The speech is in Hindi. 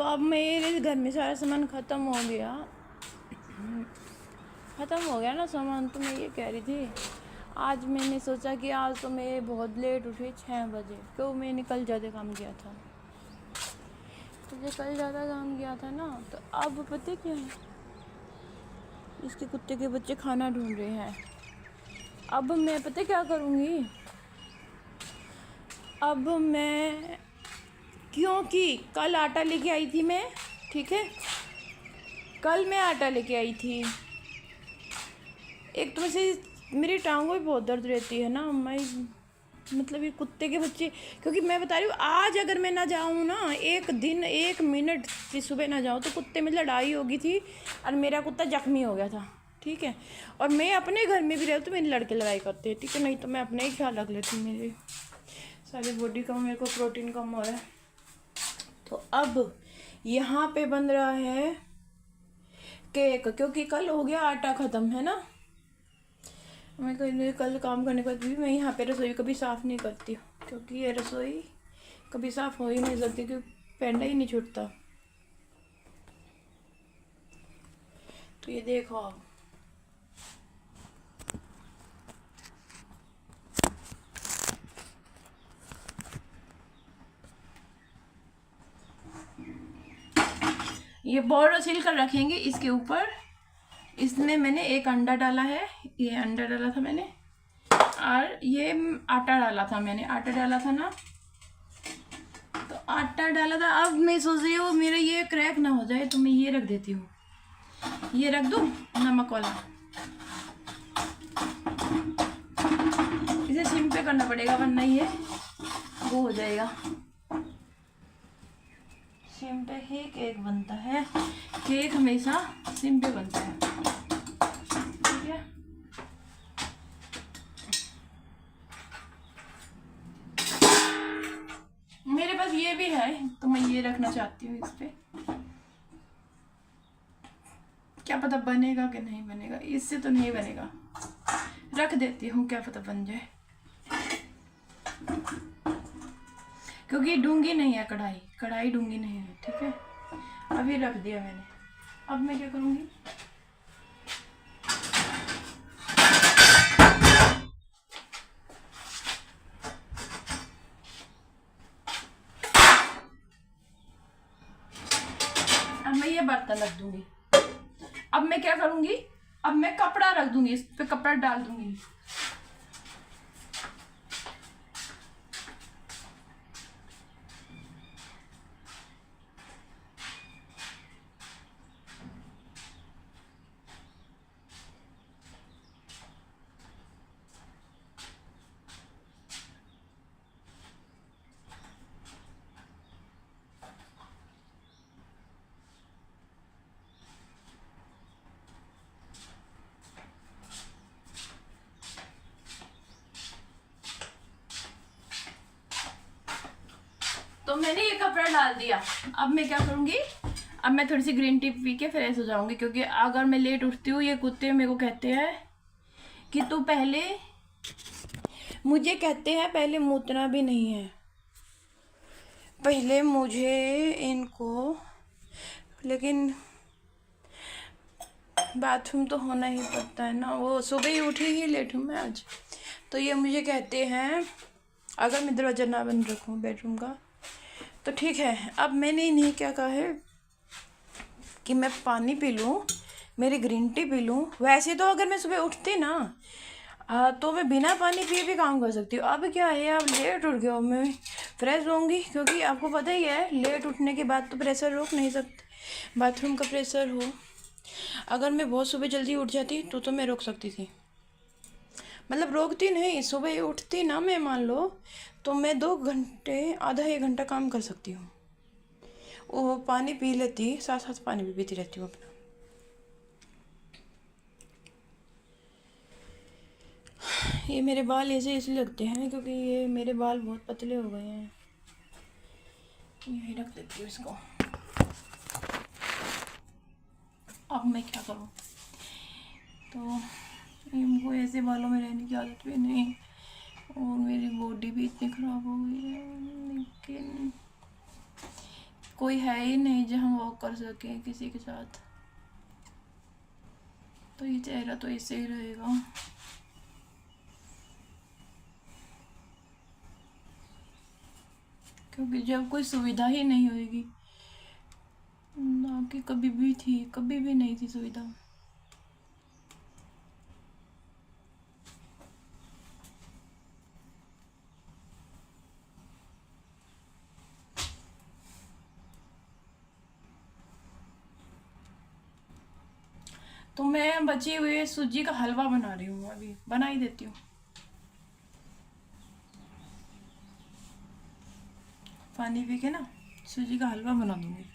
तो अब मेरे घर में सारा सामान ख़त्म हो गया। ख़त्म हो गया ना सामान। तो मैं ये कह रही थी, आज मैंने सोचा कि आज तो मैं बहुत लेट उठी 6 बजे, क्यों मैंने कल ज़्यादा काम किया था। मुझे कल ज़्यादा काम किया था ना। तो अब पता क्या है, इसके कुत्ते के बच्चे खाना ढूंढ रहे हैं। अब मैं पता क्या करूँगी, अब मैं, क्योंकि कल आटा लेके आई थी मैं, ठीक है, कल मैं आटा लेके आई थी। एक तो वैसे मेरी टांगों में बहुत दर्द रहती है ना, मैं मतलब ये कुत्ते के बच्चे, क्योंकि मैं बता रही हूँ आज अगर मैं ना जाऊँ ना, एक दिन 1 मिनट की सुबह ना जाऊँ तो कुत्ते में लड़ाई होगी थी और मेरा कुत्ता जख्मी हो गया था, ठीक है। और मैं अपने घर में भी रहती तो मेरे लड़के लड़ाई करते हैं, ठीक है, नहीं तो मैं अपने ही ख्याल रख लेती हूँ। मेरी सारी बॉडी का मेरे को प्रोटीन कम हो रहा है। तो अब यहाँ पे बन रहा है केक, क्योंकि कल हो गया आटा ख़त्म, है ना। मैं कल काम करने के बाद भी मैं यहाँ पे रसोई कभी साफ़ नहीं करती हूँ, क्योंकि ये रसोई कभी साफ़ हो ही नहीं सकती, क्योंकि पेंडा ही नहीं छूटता। तो ये देखो आप, ये बोरो सिल कर रखेंगे इसके ऊपर। इसमें मैंने एक अंडा डाला है, ये अंडा डाला था मैंने, और ये आटा डाला था मैंने, आटा डाला था ना, तो आटा डाला था। अब मैं सोच रही हूँ मेरा ये क्रैक ना हो जाए, तो मैं ये रख देती हूँ, ये रख दूँ नमक वाला। इसे सिम पे करना पड़ेगा वरना ये वो हो जाएगा। सिम पे ही केक बनता है, केक हमेशा सिम पे बनता है, ठीक है। मेरे पास ये भी है तो मैं ये रखना चाहती हूँ इस पे, क्या पता बनेगा कि नहीं बनेगा, इससे तो नहीं बनेगा, रख देती हूँ, क्या पता बन जाए, क्योंकि डूंगी नहीं है कढ़ाई, कढ़ाई डूंगी नहीं है, ठीक है। अभी रख दिया मैंने। अब मैं क्या करूँगी, अब मैं ये बर्तन रख दूंगी। अब मैं क्या करूँगी, अब मैं कपड़ा रख दूंगी, इस पे कपड़ा डाल दूंगी। तो मैंने ये कपड़ा डाल दिया। अब मैं क्या करूँगी, अब मैं थोड़ी सी ग्रीन टी पी के फ्रेश हो जाऊंगी, क्योंकि अगर मैं लेट उठती हूँ ये कुत्ते मेरे को कहते हैं कि तू पहले, मुझे कहते हैं पहले मूतना भी नहीं है, पहले मुझे इनको, लेकिन बाथरूम तो होना ही पड़ता है ना, वो सुबह ही उठी ही लेट हूँ मैं आज। तो ये मुझे कहते हैं अगर मैं दरवाज़ा ना बंद रखूँ बेडरूम का तो ठीक है। अब मैंने इन्हें क्या कहा है कि मैं पानी पी लूँ, मेरी ग्रीन टी पी लूँ। वैसे तो अगर मैं सुबह उठती ना तो मैं बिना पानी पिए भी काम कर सकती हूँ। अब क्या है, अब लेट उठ गया, मैं फ्रेश होंगी, क्योंकि आपको पता ही है लेट उठने के बाद तो प्रेशर रोक नहीं सकते, बाथरूम का प्रेशर हो। अगर मैं बहुत सुबह जल्दी उठ जाती तो मैं रोक सकती थी, मतलब रोकती नहीं, सुबह उठती ना मैं, मान लो तो मैं 2 घंटे, आधा 1 घंटा काम कर सकती हूँ। वो पानी पी लेती, साथ साथ पानी भी पीती रहती हूँ अपना। ये मेरे बाल ऐसे इसलिए लगते हैं क्योंकि ये मेरे बाल बहुत पतले हो गए हैं। यही रख देती हूँ इसको। अब मैं क्या करूँ, तो इनको ऐसे बालों में रहने की आदत भी नहीं, और मेरी बॉडी भी इतनी ख़राब हो गई है, लेकिन कोई है ही नहीं जो हम वॉक कर सकें किसी के साथ, तो ये चेहरा तो ऐसे ही रहेगा। क्योंकि जब कोई सुविधा ही नहीं होगी ना, कि कभी भी थी, कभी भी नहीं थी सुविधा। तो मैं बची हुई सूजी का हलवा बना रही हूँ, अभी बना ही देती हूँ। पानी पी के ना सूजी का हलवा बना दूंगी।